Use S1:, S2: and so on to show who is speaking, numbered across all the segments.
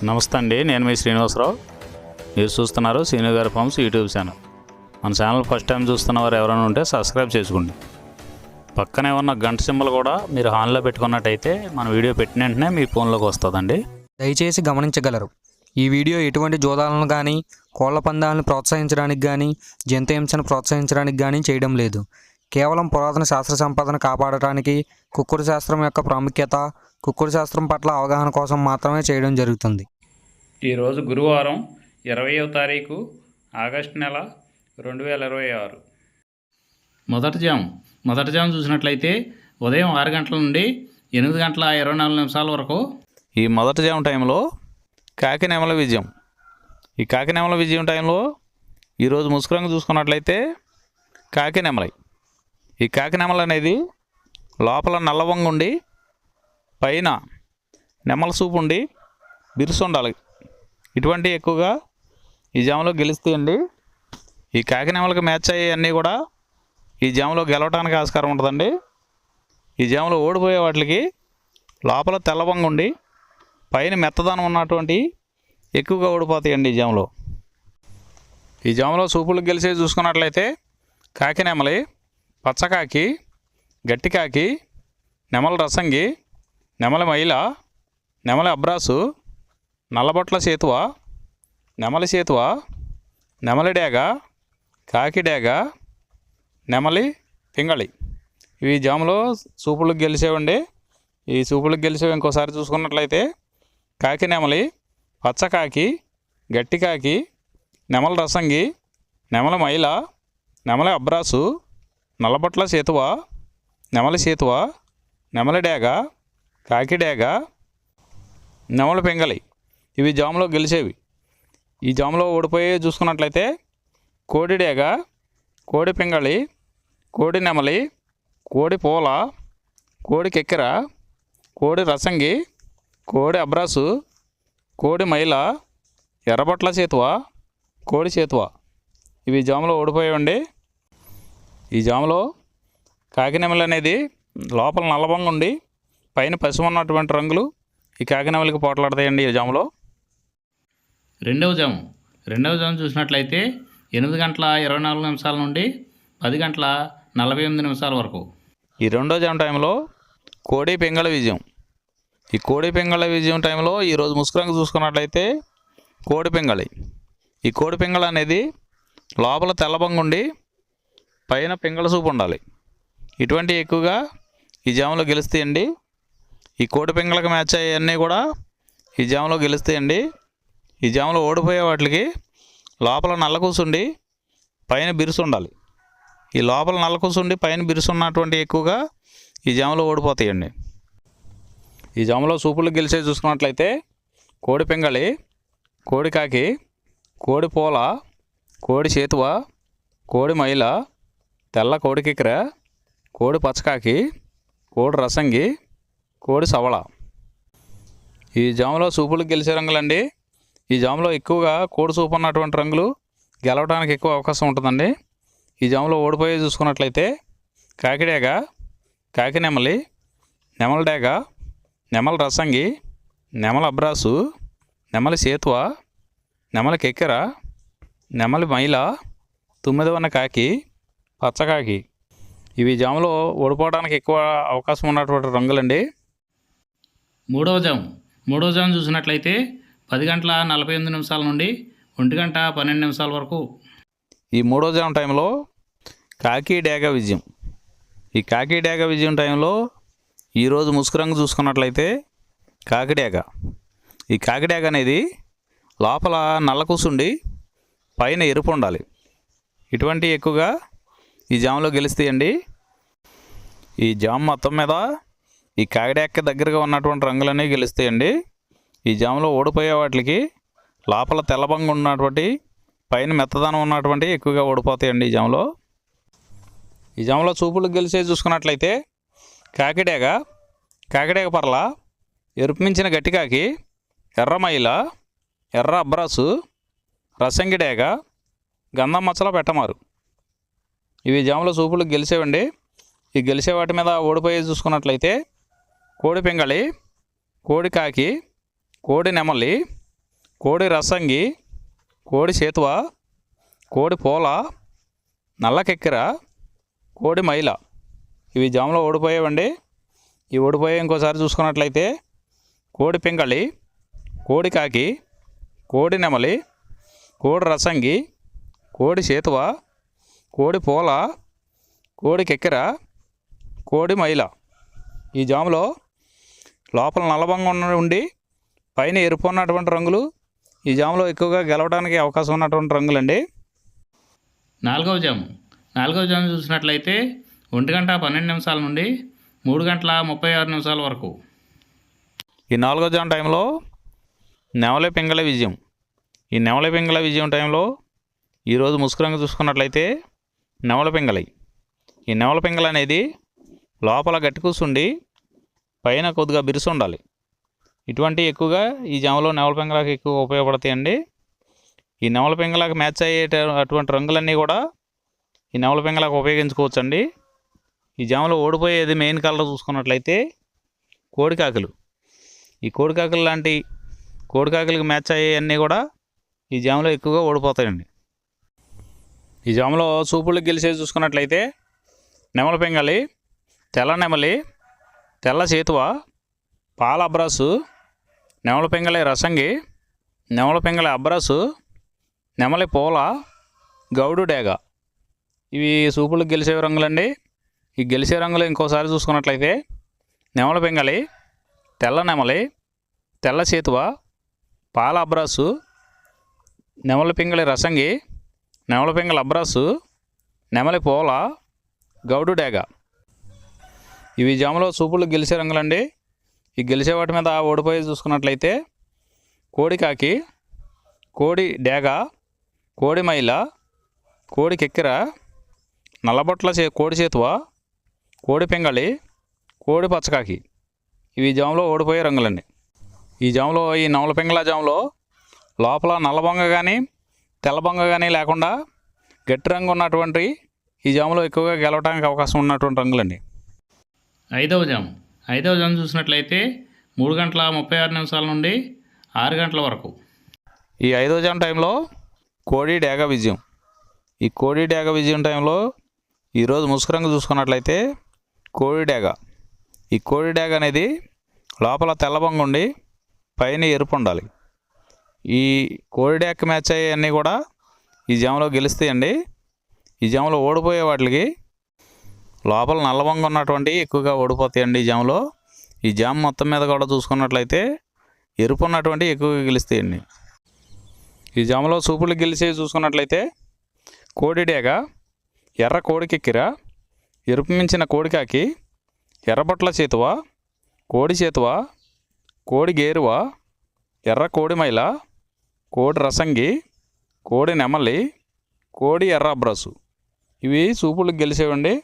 S1: నమస్తే అండి, నేను మీ శ్రీనివాసరావు. మీరు చూస్తున్నారు శ్రీను గారి ఫార్మ్స్ యూట్యూబ్ ఛానల్. మన ఛానల్ ఫస్ట్ టైం చూస్తున్న వారు ఎవరైనా ఉంటే సబ్స్క్రైబ్ చేసుకోండి. పక్కనే ఉన్న గంట సింబల్ కూడా మీరు ఆన్లో పెట్టుకున్నట్టయితే మన వీడియో పెట్టిన వెంటనే మీ ఫోన్లోకి వస్తుందండి.
S2: దయచేసి గమనించగలరు, ఈ వీడియో ఎటువంటి జోదాలను కానీ కోళ్ల పందాలను ప్రోత్సహించడానికి కానీ జంతు హింసను ప్రోత్సహించడానికి కానీ చేయడం లేదు. కేవలం పురాతన శాస్త్ర సంపదను కాపాడటానికి, కుక్కుడు శాస్త్రం యొక్క ప్రాముఖ్యత, కుక్కుడు శాస్త్రం పట్ల అవగాహన కోసం మాత్రమే చేయడం జరుగుతుంది.
S1: ఈరోజు గురువారం 20వ తారీఖు ఆగస్టు నెల 2026. మొదటి జాము చూసినట్లయితే ఉదయం 6 గంటల నుండి 8 గంటల 24 నిమిషాల వరకు ఈ మొదటి జాము టైంలో కాకినెమల విజయం. ఈ కాకినెమల విజయం టైంలో ఈరోజు ముసుకురంగు చూసుకున్నట్లయితే కాకినెమలై. ఈ కాకినెమల అనేది లోపల నల్లవంగు ఉండి పైన నెమల సూపు ఉండి బిరుసు ఉండాలి. ఇటువంటి ఎక్కువగా ఈ జాములో గెలుస్తాయండి. ఈ కాకినెమలకి మ్యాచ్ అయ్యేవన్నీ కూడా ఈ జాములో గెలవడానికి ఆస్కారం ఉంటుందండి. ఈ జాములో ఓడిపోయే వాటికి లోపల తెల్లవంగు ఉండి పైన మెత్తదనం ఉన్నటువంటి ఎక్కువగా ఓడిపోతాయండి ఈ జాములో. ఈ జాములో సూపులకు గెలిచే చూసుకున్నట్లయితే కాకినెమలి, పచ్చకాకి, గట్టికాకి, నెమల రసంగి, నెమలి మైల, నెమలి అబ్రాసు, నల్లబొట్ల సేతువ, నెమలి సేతువ, నెమలి డేగ, కాకి డేగ, నెమలి పింగళి. ఇవి జాములో సూపులకు గెలిచేవండి. ఈ సూపులకు గెలిచేవి ఇంకోసారి చూసుకున్నట్లయితే కాకి నెమలి, పచ్చకాకి, గట్టికాకి, నెమల రసంగి, నెమలి మైల, నెమలి అబ్రాసు, నల్లబొట్ల సేతువ, నెమలి సేతువ, నెమలి డేగ, కాకి డేగ, నెమలి పింగళి. ఇవి జాములో గెలిచేవి. ఈ జాములో ఓడిపోయే చూసుకున్నట్లయితే కోడి డేగ, కోడి పింగళి, కోడి నెమలి, కోడి పూల, కోడి కెక్కెర, కోడి రసంగి, కోడి అబ్రాసు, కోడి మైల, ఎర్రబొట్ల సేతువ, కోడి సేతువ. ఇవి జాములో ఓడిపోయేవండి. ఈ జాములో కాకినెమలి అనేది లోపల నల్లబంగా ఉండి పైన పసుపు ఉన్నటువంటి రంగులు ఈ కాకినెమలికి పోట్లాడతాయండి ఈ జాములో. రెండవ జాము చూసినట్లయితే 8 గంటల 24 నిమిషాల నుండి 10 గంటల 48 నిమిషాల వరకు. ఈ రెండో జాము టైంలో కోడి పింగళ విజయం. ఈ కోడి పింగళ విజయం టైంలో ఈరోజు ముసుకురంగు చూసుకున్నట్లయితే కోడి పింగళి. ఈ కోడి పింగళ అనేది లోపల తెల్లబంగు ఉండి పైన పింగళ సూపు ఉండాలి. ఇటువంటి ఎక్కువగా ఈ జాములో గెలుస్తాయండి. ఈ కోడి పింగళకి మ్యాచ్ అయ్యేవన్నీ కూడా ఈ జాములో గెలుస్తాయండి. ఈ జాములో ఓడిపోయే వాటికి లోపల నల్ల కూసుండి పైన బిరుసు ఉండాలి. ఈ లోపల నల్ల కూసుండి పైన బిరుసు ఉన్నటువంటి ఎక్కువగా ఈ జాములో ఓడిపోతాయండి. ఈ జాములో సూపులు గెలిచే చూసుకున్నట్లయితే కోడి పింగళి, కోడి కాకి, కోడి పూల, కోడి సేతువ, కోడి మైల, తెల్ల కోడి కిక్కెర, కోడి పచ్చకాకి, కోడి రసంగి, కోడి సవళ. ఈ జాములో సూపులకు గెలిచే రంగులండి. ఈ జాములో ఎక్కువగా కోడి సూపు ఉన్నటువంటి రంగులు గెలవడానికి ఎక్కువ అవకాశం ఉంటుందండి. ఈ జాములో ఓడిపోయే చూసుకున్నట్లయితే కాకిడేగ, కాకి నెమలి, నెమల డేగ, నెమల రసంగి, నెమల అబ్రాసు, నెమలి సేతువ, నెమలి కెక్కెర, నెమలి మైల, 9వ కాకి, పచ్చకాకి. ఇవి జాములో ఓడిపోవడానికి ఎక్కువ అవకాశం ఉన్నటువంటి రంగులండి. మూడవ జాము చూసినట్లయితే 10 గంటల 48 నిమిషాల నుండి 1 గంట 12 నిమిషాల వరకు. ఈ మూడో జాము టైంలో కాకి డేగ విజయం. ఈ కాకి డేగ విజయం టైంలో ఈరోజు ముసుకురంగు చూసుకున్నట్లయితే కాకిడేగ. ఈ కాకిడేగ అనేది లోపల నల్ల కూసుండి పైన ఎరుపు ఉండాలి. ఇటువంటి ఎక్కువగా ఈ జాములో గెలుస్తాయండి. ఈ జాము మొత్తం మీద ఈ కాకిడేగకి దగ్గరగా ఉన్నటువంటి రంగులన్నీ గెలుస్తాయండి. ఈ జాములో ఓడిపోయే వాటికి లోపల తెల్లబంగు ఉన్నటువంటి పైన మెత్తదనం ఉన్నటువంటి ఎక్కువగా ఓడిపోతాయండి ఈ జాములో. ఈ జాములో చూపులకు గెలిచే చూసుకున్నట్లయితే కాకిడేగ, కాకిడేగ పర్ల, ఎరుపు మించిన గట్టికాకి, ఎర్ర మైల, ఎర్ర అబ్రాసు, రసంగి డేగ, గంధం మచ్చల పెట్టమారు. ఇవి జాములో సూపులకు గెలిచేవండి. ఈ గెలిచే వాటి మీద ఓడిపోయి చూసుకున్నట్లయితే కోడి పింగళి, కోడి కాకి, కోడి నెమలి, కోడి రసంగి, కోడి సేతువ, కోడి పోల, నల్ల కెక్కెర, కోడి మైల. ఇవి జాములో ఓడిపోయేవండి. ఈ ఓడిపోయే ఇంకోసారి చూసుకున్నట్లయితే కోడి పింగళి, కోడి కాకి, కోడి నెమలి, కోడి రసంగి, కోడి సేతువ, కోడి పోల, కోడి కెక్కెర, కోడి మైల. ఈ జాములో లోపల నల్లబంగా ఉండి పైన ఎరుపు ఉన్నటువంటి రంగులు ఈ జాములో ఎక్కువగా గెలవడానికి అవకాశం ఉన్నటువంటి రంగులండి.
S3: నాలుగవ జాము చూసినట్లయితే 1:12 నుండి 3:36 వరకు.
S1: ఈ 4వ జాము టైంలో నెమలి పింగళ విజయం. ఈ నెమలి పింగళ విజయం టైంలో ఈరోజు ముసుగురంగు చూసుకున్నట్లయితే నెమలి పింగళి. ఈ నెమలి పింగళ అనేది లోపల గట్టి కూసుండి పైన కొద్దిగా బిరుసు ఉండాలి. ఇటువంటి ఎక్కువగా ఈ జాములో నెమలి పింగళకి ఎక్కువ ఉపయోగపడతాయండి. ఈ నెమలి పింగళకి మ్యాచ్ అయ్యే అటువంటి రంగులన్నీ కూడా ఈ నెమలి పింగళకి ఉపయోగించుకోవచ్చండి. ఈ జాములో ఓడిపోయేది మెయిన్ కలర్ చూసుకున్నట్లయితే కోడికాకులు. ఈ కోడికాకులు లాంటి కోడికాకులకి మ్యాచ్ అయ్యేవన్నీ కూడా ఈ జాములో ఎక్కువగా ఓడిపోతాయండి. ఈ జాములో సూపుళ్ళకి గెలిచేది చూసుకున్నట్లయితే నెమలి పింగళి, తెల్ల నెమలి, తెల్ల సేతువ, పాల అబ్రాసు, నెమలి పింగళి రసంగి, నెమలి పింగళి అబ్రాసు, నెమలి పోల, గౌడు డేగ. ఇవి సూపులకు గెలిచే రంగులండి. ఈ గెలిచే రంగులు ఇంకోసారి చూసుకున్నట్లయితే నెమలి పింగళి, తెల్ల నెమలి, తెల్ల సేతువ, పాల అబ్రాసు, నెమలి పింగళి రసంగి, నెమలి పింగళి అబ్రాసు, నెమలి పోల, గౌడు డేగ. ఇవి జాములో సూపులు గెలిచే రంగులండి. ఈ గెలిచే వాటి మీద ఓడిపోయి చూసుకున్నట్లయితే కోడి కాకి, కోడి డేగ, కోడి మైల, కోడి కెక్కెర, నల్లబొట్ల కోడి చేతువ, కోడి పింగళి, కోడి పచ్చకాకి. ఇవి జాములో ఓడిపోయే రంగులండి. ఈ జాములో ఈ నెమలి పింగళ జాములో లోపల నల్లబొంగ కానీ తెల్లబొంగ కానీ లేకుండా గట్టి రంగు ఉన్నటువంటి ఈ జాములో ఎక్కువగా గెలవడానికి అవకాశం ఉన్నటువంటి రంగులండి.
S3: ఐదవ జాము చూసినట్లయితే 3:36 నుండి 6 వరకు.
S1: ఈ 5వ జాము టైంలో కోడి డేగ విజయం. ఈ కోడి డేగ విజయం టైంలో ఈరోజు ముసుగు రంగు చూసుకున్నట్లయితే కోడి డేగ. ఈ కోడి డేగ అనేది లోపల తెల్లబొంగ ఉండి పైన ఎరుపు ఉండాలి. ఈ కోడి డేగకి మ్యాచ్ అయ్యేవన్నీ కూడా ఈ జాములో గెలుస్తాయండి. ఈ జాములో ఓడిపోయే వాటికి లోపల నల్లబొంగ ఉన్నటువంటి ఎక్కువగా ఓడిపోతాయండి. ఈ జాములో ఈ జామ్ మొత్తం మీద కూడా చూసుకున్నట్లయితే ఎరుపు ఉన్నటువంటి ఎక్కువగా గెలుస్తాయండి. ఈ జాములో సూపులు గెలిచేవి చూసుకున్నట్లయితే కోడి డేగ, ఎర్ర కోడి కెక్కెర, ఎరుపు మించిన కోడికాకి, ఎర్రబొట్ల చేతువ, కోడి చేతువ, కోడి గేరువ, ఎర్ర కోడి మైల, కోడి రసంగి, కోడి నెమలి, కోడి ఎర్ర అబ్రాసు. ఇవి సూపులకు గెలిచేవండి.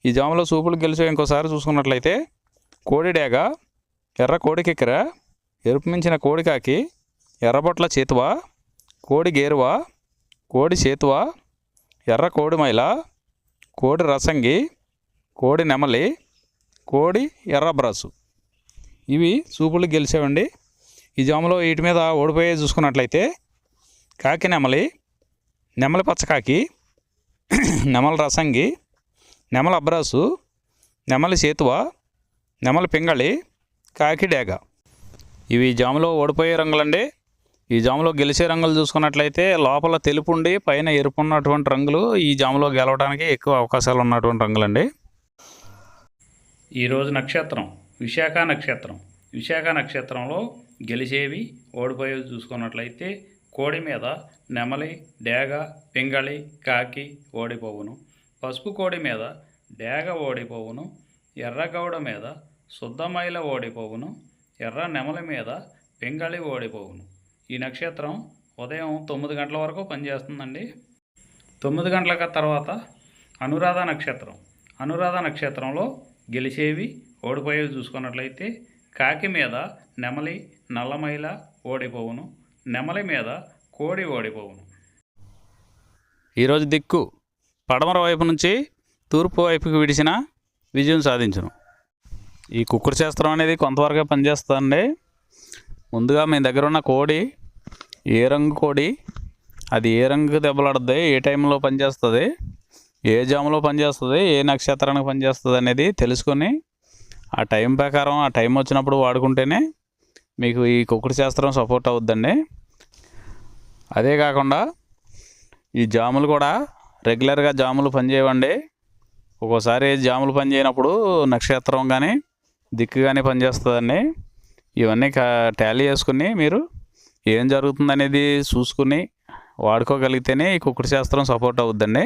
S1: ఈ జాములో సూపులకు గెలిచేవి ఇంకోసారి చూసుకున్నట్లయితే కోడి డేగ, ఎర్ర కోడి కెక్కెర, ఎరుపు మించిన కోడికాకి, ఎర్రబొట్ల చేతువ, కోడి గేరువ, కోడి చేతువ, ఎర్ర కోడి మైల, కోడి రసంగి, కోడి నెమలి, కోడి ఎర్ర అబ్రాసు. ఇవి సూపులకు గెలిచేవండి. ఈ జాములో వీటి మీద ఓడిపోయే చూసుకున్నట్లయితే కాకి నెమలి, నెమలి పచ్చకాకి, నెమలి రసంగి, నెమలి అబ్రాసు, నెమలి సేతువ, నెమలి పింగళి, కాకి డేగ. ఇవి జాములో ఓడిపోయే రంగులండి. ఈ జాములో గెలిచే రంగులు చూసుకున్నట్లయితే లోపల తెలుపు ఉండి పైన ఎరుపు ఉన్నటువంటి రంగులు ఈ జాములో గెలవడానికి ఎక్కువ అవకాశాలు ఉన్నటువంటి రంగులండి.
S3: ఈరోజు నక్షత్రం విశాఖ నక్షత్రంలో గెలిచేవి ఓడిపోయేవి చూసుకున్నట్లయితే కోడి మీద నెమలి, డేగ, పింగళి, కాకి ఓడిపోవును. పసుపు కోడి మీద డేగ ఓడిపోవును. ఎర్ర గౌడ మీద శుద్ధమైల ఓడిపోవును. ఎర్ర నెమలి మీద పింగళి ఓడిపోవును. ఈ నక్షత్రం ఉదయం 9 గంటల వరకు పనిచేస్తుందండి. 9 గంటల తర్వాత అనురాధ నక్షత్రంలో గెలిచేవి ఓడిపోయేవి చూసుకున్నట్లయితే కాకి మీద నెమలి, నల్లమైల ఓడిపోవును. నెమలి మీద కోడి ఓడిపోవును.
S1: ఈరోజు దిక్కు పడమర వైపు నుంచి తూర్పు వైపుకి విడిచిన విజయం సాధించును. ఈ కుక్కుడు శాస్త్రం అనేది కొంతవరకే పనిచేస్తుందండి. ముందుగా మీ దగ్గర ఉన్న కోడి ఏ రంగు కోడి అది ఏ రంగు దెబ్బలాడుద్ది, ఏ టైంలో పనిచేస్తుంది, ఏ జాములో పనిచేస్తుంది, ఏ నక్షత్రానికి పనిచేస్తుంది అనేది తెలుసుకొని ఆ టైం ప్రకారం ఆ టైం వచ్చినప్పుడు వాడుకుంటేనే మీకు ఈ కుక్కుడు శాస్త్రం సపోర్ట్ అవుద్దండి. అదే కాకుండా ఈ జాములు కూడా రెగ్యులర్గా జాములు పనిచేయవండి. ఒక్కోసారి జాములు పనిచేయనప్పుడు నక్షత్రం కానీ దిక్కు కానీ పనిచేస్తుందండి. ఇవన్నీ టాలీ చేసుకుని మీరు ఏం జరుగుతుందనేది చూసుకుని వాడుకోగలిగితేనే ఈ కుక్కుడు శాస్త్రం సపోర్ట్ అవుద్దండి.